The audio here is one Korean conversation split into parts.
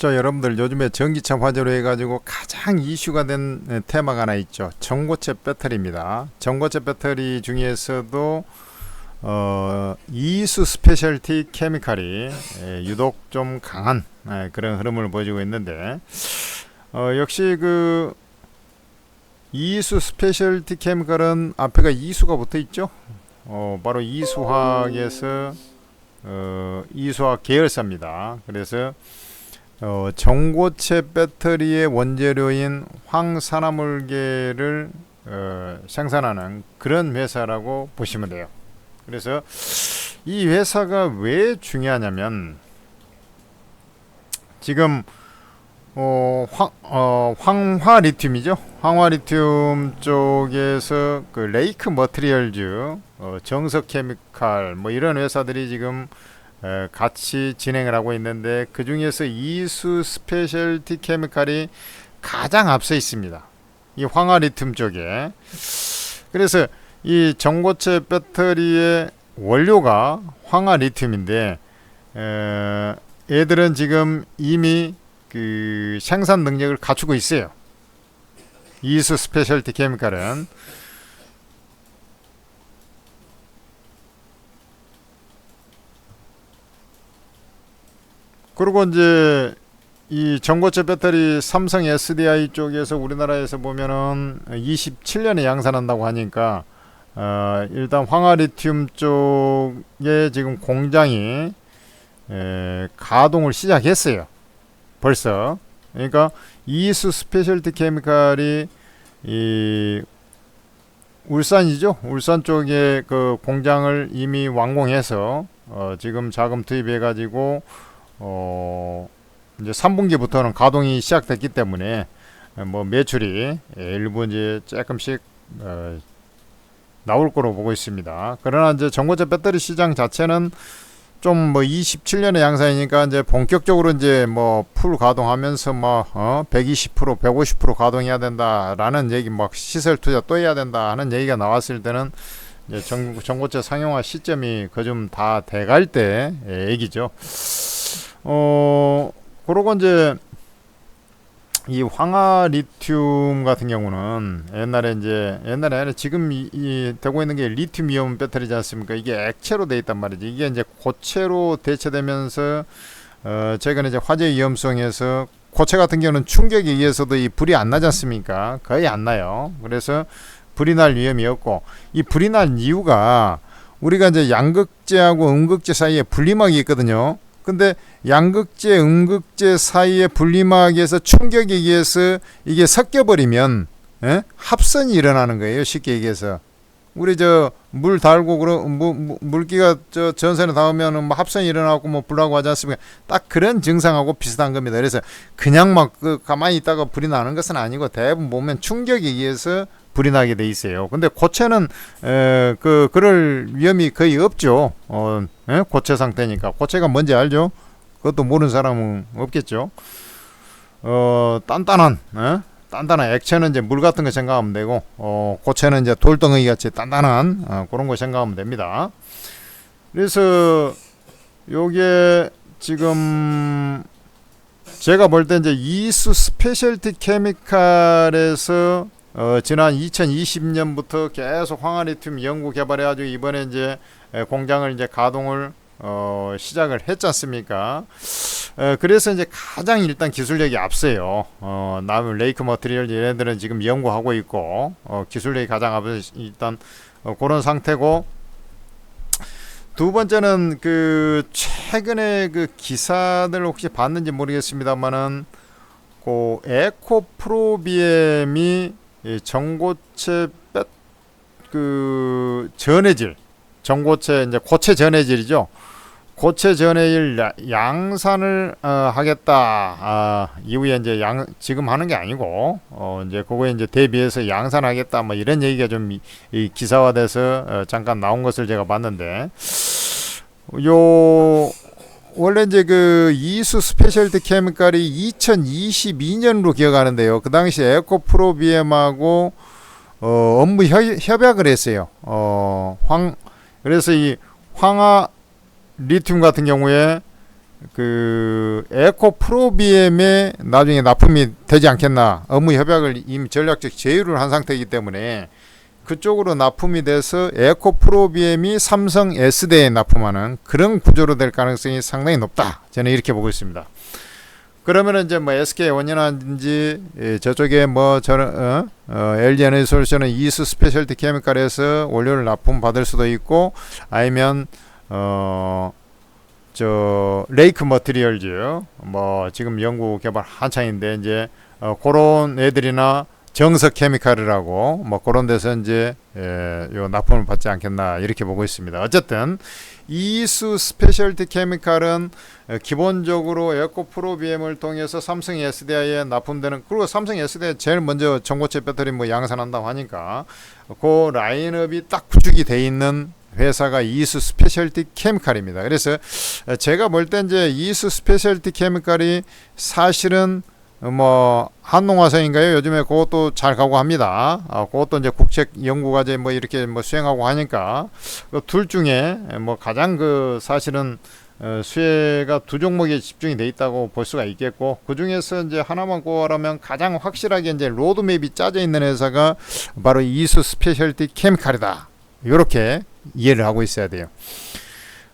자, 여러분들 요즘에 전기차 화재로 해가지고 가장 이슈가 된 테마가 하나 있죠. 전고체 배터리입니다. 전고체 배터리 중에서도 이수 스페셜티 케미칼이 유독 좀 강한 그런 흐름을 보여주고 있는데, 역시 그 이수 스페셜티 케미칼은 앞에가 이수가 붙어 있죠. 바로 이수화학에서 이수화학 계열사입니다. 그래서 전고체 배터리의 원재료인 황산화물계를 생산하는 그런 회사라고 보시면 돼요. 그래서 이 회사가 왜 중요하냐면, 지금 황화 리튬이죠. 황화 리튬 쪽에서 그 레이크 머티리얼즈, 정석 케미칼 뭐 이런 회사들이 지금 같이 진행을 하고 있는데, 그 중에서 이수 스페셜티 케미칼이 가장 앞서 있습니다. 이 황화 리튬 쪽에. 그래서 이 전고체 배터리의 원료가 황화 리튬인데, 얘들은 지금 이미 그 생산 능력을 갖추고 있어요. 이수 스페셜티 케미칼은. 그리고 이제 이 전고체 배터리 삼성 SDI 쪽에서 우리나라에서 보면은 27년에 양산한다고 하니까, 일단 황화 리튬 쪽에 지금 공장이 가동을 시작했어요. 벌써. 그러니까 이수 스페셜티 케미칼이 이 울산이죠. 울산 쪽에 그 공장을 이미 완공해서 지금 자금 투입해 가지고 이제 3분기부터는 가동이 시작됐기 때문에 뭐 매출이 일부 이제 조금씩 나올 거로 보고 있습니다. 그러나 이제 전고체 배터리 시장 자체는 좀 뭐 27년의 양산이니까 이제 본격적으로 이제 뭐 풀 가동하면서 뭐 120% 150% 가동해야 된다라는 얘기, 막 시설 투자 또 해야 된다 하는 얘기가 나왔을 때는 이제 전고체 상용화 시점이 그 좀 다 돼갈 때 얘기죠. 그러고 이제 이 황화 리튬 같은 경우는 옛날에 아니라 지금 이 되고 있는 게 리튬 이온 배터리지 않습니까? 이게 액체로 돼 있단 말이지. 이게 이제 고체로 대체되면서 최근에 이제 화재 위험성에서 고체 같은 경우는 충격에 의해서도 이 불이 안 나지 않습니까? 거의 안 나요. 그래서 불이 날 위험이 없고, 이 불이 날 이유가 우리가 이제 양극재하고 음극재 사이에 분리막이 있거든요. 근데 양극재, 음극재 사이의 분리막에서 충격에 의해서 이게 섞여버리면 합선이 일어나는 거예요. 쉽게 얘기해서. 우리 저 물 달고 물기가 저 전선에 닿으면 뭐 합선이 일어나고 뭐 불나고 하지 않습니까? 딱 그런 증상하고 비슷한 겁니다. 그래서 그냥 막 가만히 있다가 불이 나는 것은 아니고, 대부분 보면 충격에 의해서 불이 나게 돼 있어요. 근데 고체는 그럴 위험이 거의 없죠. 고체 상태니까. 고체가 뭔지 알죠? 그것도 모르는 사람은 없겠죠. 단단한 액체는 이제 물 같은 거 생각하면 되고, 고체는 이제 돌덩이 같이 단단한 그런 거 생각하면 됩니다. 그래서 요게 지금 제가 볼 때 이제 이수 스페셜티 케미칼에서 지난 2020년부터 계속 황화 리튬 연구 개발해가지고 이번에 이제 공장을 이제 가동을 시작을 했지 않습니까? 그래서 이제 가장 일단 기술력이 앞서요. 남은 레이크 머티리얼 얘네들은 지금 연구하고 있고, 기술력이 가장 앞서 일단 그런 상태고, 두 번째는 그 최근에 그 기사들 혹시 봤는지 모르겠습니다만은, 그 에코프로비엠이 전고체 전해질, 전고체 이제 고체 전해질이죠. 고체 전해질 양산을 하겠다. 이후에 이제 지금 하는 게 아니고 이제 그거에 이제 대비해서 양산하겠다. 뭐 이런 얘기가 좀 이 기사화돼서 잠깐 나온 것을 제가 봤는데, 원래 이제 그 이수 스페셜티 케미칼이 2022년으로 기억하는데요. 그 당시 에코프로비엠하고 업무 협약을 했어요. 그래서 이 황화 리튬 같은 경우에 그 에코 프로비엠에 나중에 납품이 되지 않겠나. 업무 협약을 이미 전략적 제휴를 한 상태이기 때문에 그쪽으로 납품이 돼서 에코 프로비엠이 삼성 S대에 납품하는 그런 구조로 될 가능성이 상당히 높다. 저는 이렇게 보고 있습니다. 그러면 이제 뭐 SK 원연화인지 저쪽에 뭐 저는 LG 에너지솔루션은 이수 스페셜티 케미칼에서 원료를 납품 받을 수도 있고, 아니면 저 레이크 머티리얼즈 뭐 지금 연구 개발 한창인데 이제 그런 애들이나 정석 케미칼이라고 뭐 그런 데서 이제 요 납품을 받지 않겠나 이렇게 보고 있습니다. 어쨌든 이수 스페셜티 케미칼은 기본적으로 에코 프로비엠을 통해서 삼성 SDI에 납품되는, 그리고 삼성 SDI 제일 먼저 전고체 배터리 뭐 양산한다고 하니까 그 라인업이 딱 구축이 돼 있는 회사가 이수 스페셜티 케미칼입니다. 그래서 제가 볼 때 이제 이수 스페셜티 케미칼이 사실은 뭐 한농화성인가요? 요즘에 그것도 잘 가고 합니다. 그것도 이제 국책 연구과제 뭐 이렇게 뭐 수행하고 하니까 그둘 중에 뭐 가장 그 사실은 수혜가 두 종목에 집중이 돼 있다고 볼 수가 있겠고, 그 중에서 이제 하나만 꼽아라면 가장 확실하게 이제 로드맵이 짜져 있는 회사가 바로 이수 스페셜티 케미칼이다. 이렇게 이해를 하고 있어야 돼요.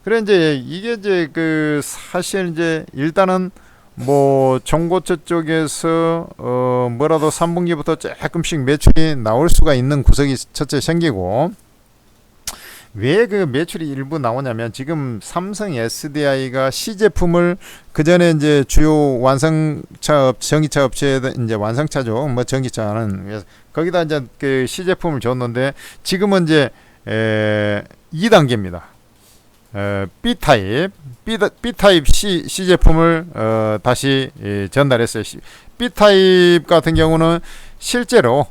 그래 이제 이게 이제 그 사실 이제 일단은 뭐 전고체 쪽에서 뭐라도 3분기부터 조금씩 매출이 나올 수가 있는 구석이 첫째 생기고, 왜 그 매출이 일부 나오냐면 지금 삼성 SDI가 시제품을 그 전에 이제 주요 완성차 전기차 업체에 이제 완성차죠. 뭐 전기차는 거기다 이제 그 시제품을 줬는데 지금은 이제 2단계입니다. B타입 C 제품을 다시 전달했어요. B타입 같은 경우는 실제로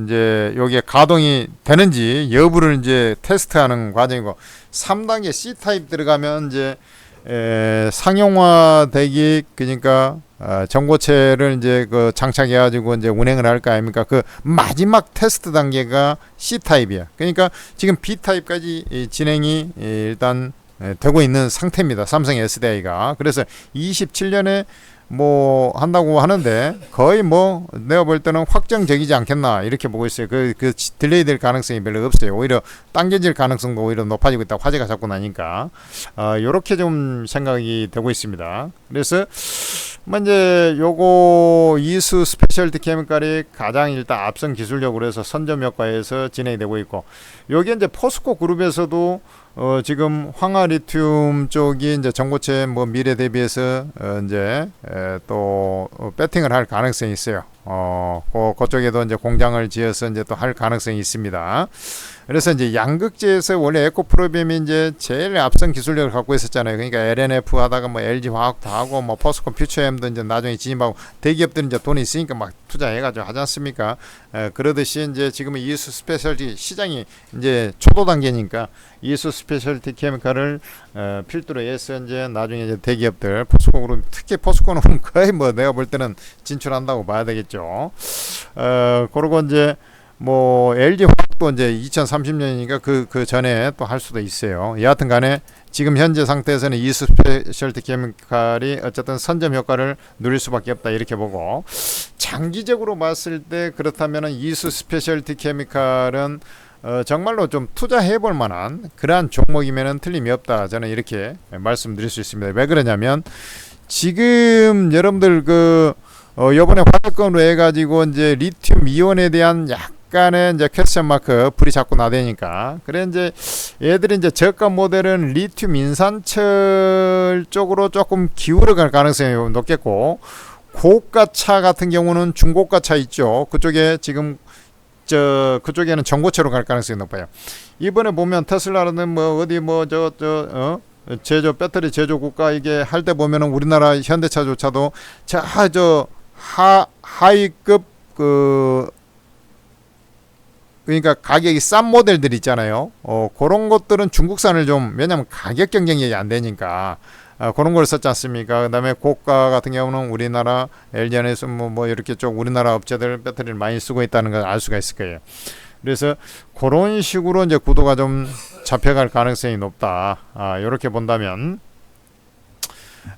이제 여기에 가동이 되는지 여부를 이제 테스트하는 과정이고, 3단계 C타입 들어가면 이제 상용화되기, 그러니까 전고체를 이제 그 장착해 가지고 이제 운행을 할 거 아닙니까? 그 마지막 테스트 단계가 C 타입이야. 그러니까 지금 B 타입까지 진행이 일단 되고 있는 상태입니다. 삼성 SDI가. 그래서 27년에 뭐 한다고 하는데 거의 뭐 내가 볼 때는 확정적이지 않겠나 이렇게 보고 있어요. 그 딜레이 될 가능성이 별로 없어요. 오히려 당겨질 가능성도 오히려 높아지고 있다. 화제가 자꾸 나니까 요렇게 좀 생각이 되고 있습니다. 그래서 뭐 이제 요거 이수 스페셜티 케미칼이 가장 일단 앞선 기술력으로 해서 선점 효과에서 진행이 되고 있고, 여기 이제 포스코 그룹에서도 지금 황화 리튬 쪽이 이제 전고체 뭐 미래 대비해서 이제 또 배팅을 할 가능성이 있어요. 그쪽에도 이제 공장을 지어서 이제 또 할 가능성이 있습니다. 그래서 이제 양극재에서 원래 에코 프로비엠이 이제 제일 앞선 기술력을 갖고 있었잖아요. 그러니까 LNF 하다가 뭐 LG 화학도 하고 뭐 포스코 퓨처엠도 이제 나중에 진입하고, 대기업들은 이제 돈이 있으니까 막 투자해가지고 하지 않습니까? 그러듯이 이제 지금은 이수 스페셜티 시장이 이제 초도 단계니까 이수 스페셜티 케미칼을 필두로 해서 이제 나중에 이제 대기업들 포스코그룹, 특히 포스코는 거의 뭐 내가 볼 때는 진출한다고 봐야 되겠죠. 그리고 이제 뭐 LG 화학도 이제 2030년이니까 그 전에 또 할 수도 있어요. 여하튼 간에 지금 현재 상태에서는 이수 스페셜티 케미칼이 어쨌든 선점 효과를 누릴 수밖에 없다 이렇게 보고, 장기적으로 봤을 때 그렇다면은 이수 스페셜티 케미칼은 정말로 좀 투자해 볼 만한 그러한 종목이면은 틀림이 없다. 저는 이렇게 말씀드릴 수 있습니다. 왜 그러냐면 지금 여러분들 요번에 화학건으로 해가지고 이제 리튬 이온에 대한 약간의 이제 퀘스천 마크 불이 자꾸 나대니까, 그래 이제 얘들이 이제 저가 모델은 리튬 인산철 쪽으로 조금 기울어 갈 가능성이 높겠고, 고가차 같은 경우는 중고가차 있죠. 그쪽에 지금 그쪽에는 전고체로 갈 가능성이 높아요. 이번에 보면 테슬라는 뭐 어디 뭐 제조 배터리 제조 국가 이게 할 때 보면은 우리나라 현대차조차도 하이급 그러니까 가격이 싼 모델들 있잖아요. 그런 것들은 중국산을 좀, 왜냐면 가격 경쟁력이 안 되니까 그런 걸 썼지 않습니까? 그 다음에 고가 같은 경우는 우리나라 LG에서 뭐 이렇게 좀 우리나라 업체들 배터리를 많이 쓰고 있다는 걸 알 수가 있을 거예요. 그래서 그런 식으로 이제 구도가 좀 잡혀갈 가능성이 높다. 이렇게 본다면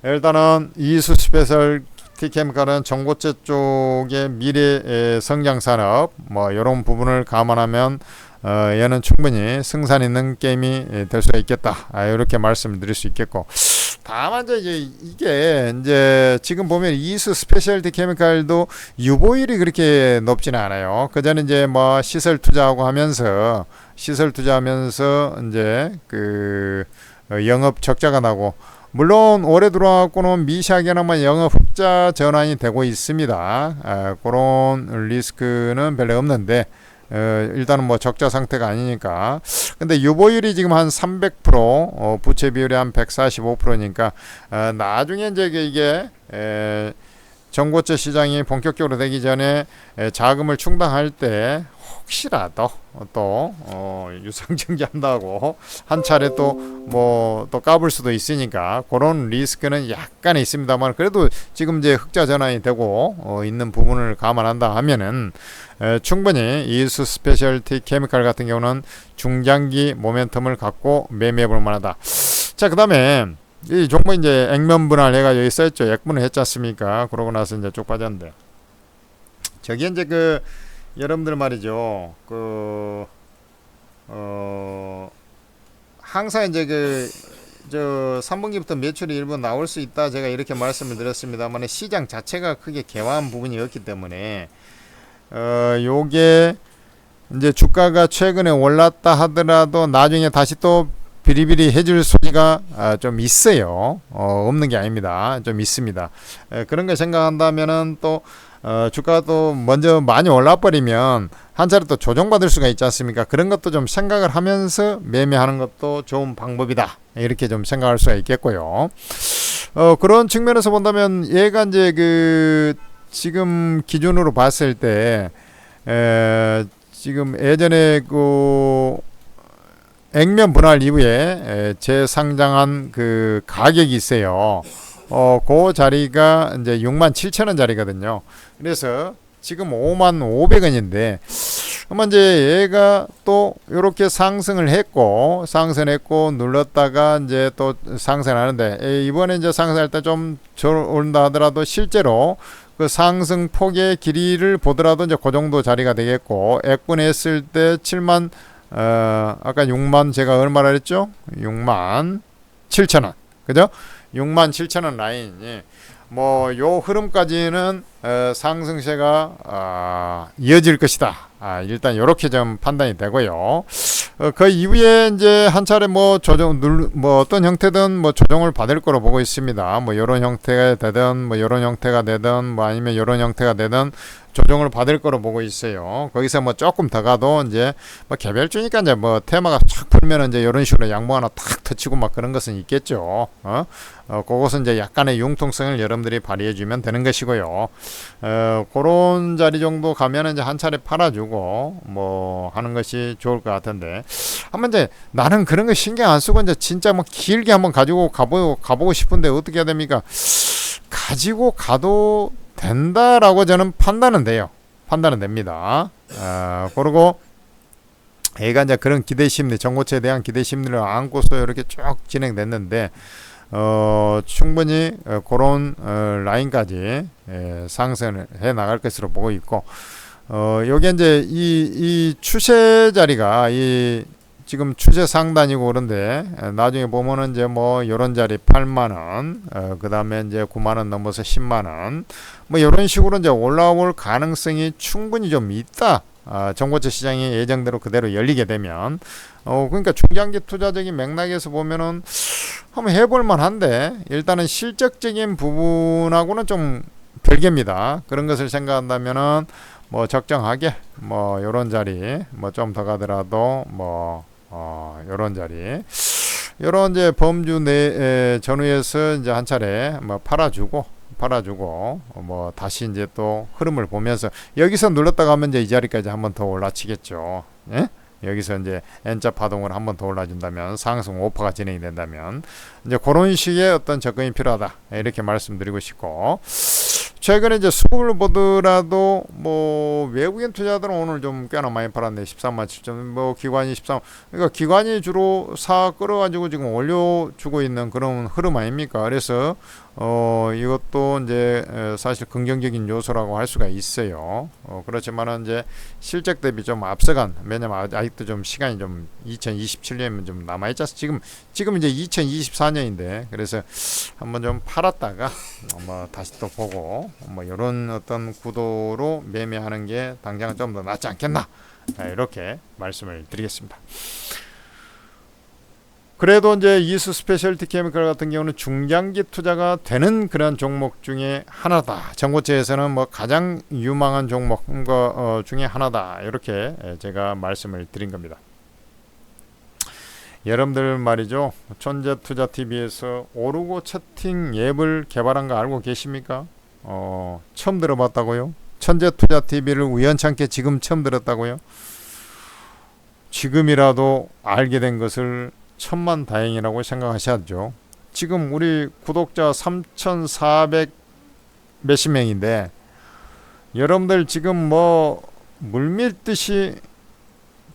일단은 이수 스페셜 티케미칼은 전고체 쪽의 미래 성장 산업 뭐 이런 부분을 감안하면 얘는 충분히 승산 있는 게임이 될 수가 있겠다. 이렇게 말씀을 드릴 수 있겠고, 다만 이제 이게 이제 지금 보면 이수 스페셜티 케미칼도 유보율이 그렇게 높지는 않아요. 그 전에 이제 뭐 시설 투자하면서 이제 그 영업 적자가 나고, 물론 올해 들어와갖고는 미시하게나마 영업 흑자 전환이 되고 있습니다. 그런 리스크는 별로 없는데, 일단은 뭐 적자 상태가 아니니까. 근데 유보율이 지금 한 300%, 부채 비율이 한 145%니까 나중에 이제 이게 전고체 시장이 본격적으로 되기 전에 자금을 충당할 때 혹시라도 또 유상증자 한다고 한 차례 또 까불 수도 있으니까 그런 리스크는 약간 있습니다만, 그래도 지금 이제 흑자 전환이 되고 있는 부분을 감안한다 하면은 충분히 이수 스페셜티 케미칼 같은 경우는 중장기 모멘텀을 갖고 매매해 볼 만하다. 자, 그 다음에 이 종목 이제 액면 분할 해가 여기 써있죠. 액분을 했지 않습니까? 그러고 나서 이제 쭉 빠졌는데, 저기 이제 그 여러분들 말이죠. 항상 이제 저 3분기부터 매출이 일부 나올 수 있다, 제가 이렇게 말씀을 드렸습니다만, 시장 자체가 크게 개화한 부분이 없기 때문에 요게 이제 주가가 최근에 올랐다 하더라도 나중에 다시 또 비리비리 해줄 소리가 좀 있어요. 없는 게 아닙니다. 좀 있습니다. 그런 걸 생각한다면은 또 주가가 또 먼저 많이 올라버리면 한 차례 또 조정받을 수가 있지 않습니까? 그런 것도 좀 생각을 하면서 매매하는 것도 좋은 방법이다, 이렇게 좀 생각할 수가 있겠고요. 그런 측면에서 본다면 얘가 이제 그 지금 기준으로 봤을 때 지금 예전에 그 액면 분할 이후에 재상장한 그 가격이 있어요. 그 자리가 이제 67,000원 자리거든요. 그래서 지금 55,500원인데, 그러면 이제 얘가 또 이렇게 상승을 했고 눌렀다가 이제 또 상승하는데, 이번에 이제 상승할 때 좀 오른다 하더라도 실제로 그 상승 폭의 길이를 보더라도 이제 그 정도 자리가 되겠고, 액분했을 때 7만 아까 6만 제가 얼마라 그랬죠? 67,000원. 그죠? 67,000원 라인. 뭐 요 흐름까지는 상승세가 이어질 것이다. 일단 이렇게 좀 판단이 되고요. 그 이후에 이제 한 차례 뭐 뭐 어떤 형태든 뭐 조정을 받을 거로 보고 있습니다. 뭐 이런 형태가 되든 뭐 이런 형태가 되든 뭐 아니면 이런 형태가 되든 조정을 받을 거로 보고 있어요. 거기서 뭐 조금 더 가도 이제 뭐 개별주니까 이제 뭐 테마가 쫙 풀면은 이제 이런 식으로 양봉 하나 탁 터치고 막 그런 것은 있겠죠. 그것은 이제 약간의 융통성을 여러분들이 발휘해 주면 되는 것이고요. 그런 자리 정도 가면은 이제 한 차례 팔아주고 뭐 하는 것이 좋을 것 같은데, 한번 이제 나는 그런 거 신경 안 쓰고 이제 진짜 뭐 길게 한번 가지고 가보고 싶은데 어떻게 해야 됩니까? 가지고 가도 된다라고 저는 판단은 돼요. 판단은 됩니다. 그리고 얘가 이제 그런 기대 심리, 전고체에 대한 기대 심리를 안고서 이렇게 쭉 진행됐는데, 충분히 그런 라인까지 상승을 해 나갈 것으로 보고 있고, 여기 이제 이 추세 자리가 지금 추세 상단이고 그런데, 나중에 보면은 이제 뭐 요런 자리 8만원, 그 다음에 이제 9만원 넘어서 10만원, 뭐 요런 식으로 이제 올라올 가능성이 충분히 좀 있다. 전고체 시장이 예정대로 그대로 열리게 되면, 그러니까 중장기 투자적인 맥락에서 보면은 한번 해볼 만한데, 일단은 실적적인 부분하고는 좀 별개입니다. 그런 것을 생각한다면은 뭐 적정하게 뭐 요런 자리 뭐 좀 더 가더라도 뭐 요런 자리, 요런 이제 범주 내 전후에서 이제 한 차례 뭐 팔아주고 뭐 다시 이제 또 흐름을 보면서 여기서 눌렀다가 하면 이제 이 자리까지 한번 더 올라치겠죠. 예? 여기서 이제 N자 파동을 한번 더 올라준다면, 상승 5%가 진행이 된다면 이제 그런 식의 어떤 접근이 필요하다, 이렇게 말씀드리고 싶고, 최근에 이제 수급을 보더라도 뭐 외국인 투자들은 오늘 좀 꽤나 많이 팔았네. 13만 7천. 뭐 기관이 13. 그러니까 기관이 주로 사 끌어가지고 지금 올려주고 있는 그런 흐름 아닙니까? 그래서 이것도 이제 사실 긍정적인 요소라고 할 수가 있어요. 그렇지만은 이제 실적 대비 좀 앞서간, 왜냐면 아직도 좀 시간이 좀 2027년이면 좀 남아있지 않습니까? 지금 이제 2024년인데 그래서 한번 좀 팔았다가 뭐 다시 또 보고 뭐 이런 어떤 구도로 매매하는 게 당장은 좀 더 낫지 않겠나, 이렇게 말씀을 드리겠습니다. 그래도 이제 이수 스페셜티 케미컬 같은 경우는 중장기 투자가 되는 그런 종목 중에 하나다. 전고체에서는 뭐 가장 유망한 종목 중에 하나다. 이렇게 제가 말씀을 드린 겁니다. 여러분들 말이죠. 천재투자TV에서 오르고 채팅 앱을 개발한 거 알고 계십니까? 처음 들어봤다고요? 천재투자TV를 우연찮게 지금 처음 들었다고요? 지금이라도 알게 된 것을 천만다행이라고 생각하셔야죠. 지금 우리 구독자 3,400 몇십 명인데 여러분들 지금 뭐 물밀듯이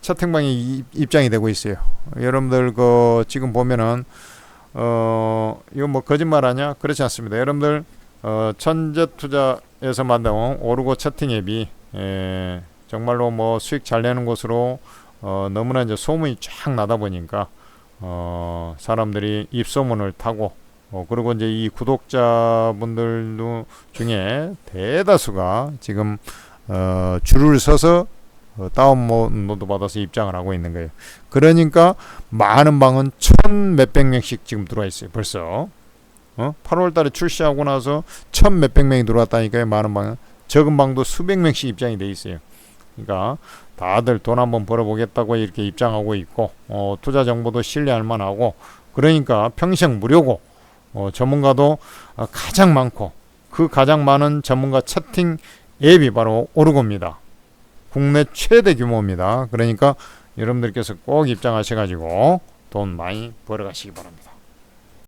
채팅방에 입장이 되고 있어요. 여러분들 지금 보면은 이거 뭐 거짓말 아니야? 그렇지 않습니다. 여러분들 천재투자에서 만든 오르고 채팅 앱이 정말로 뭐 수익 잘 내는 곳으로 너무나 이제 소문이 쫙 나다 보니까 사람들이 입소문을 타고 그리고 이제 이 구독자분들도 중에 대다수가 지금 줄을 서서 다운로드 받아서 입장을 하고 있는 거예요. 그러니까 많은 방은 1,000 몇백 명씩 지금 들어와 있어요. 벌써 8월 달에 출시하고 나서 1,000 몇백 명이 들어왔다니까요. 많은 방은. 적은 방도 수백 명씩 입장이 돼 있어요. 그러니까 다들 돈 한번 벌어보겠다고 이렇게 입장하고 있고 투자 정보도 신뢰할 만하고 그러니까 평생 무료고 전문가도 가장 많고 그 가장 많은 전문가 채팅 앱이 바로 오르고입니다. 국내 최대 규모입니다. 그러니까 여러분들께서 꼭 입장하셔가지고 돈 많이 벌어가시기 바랍니다.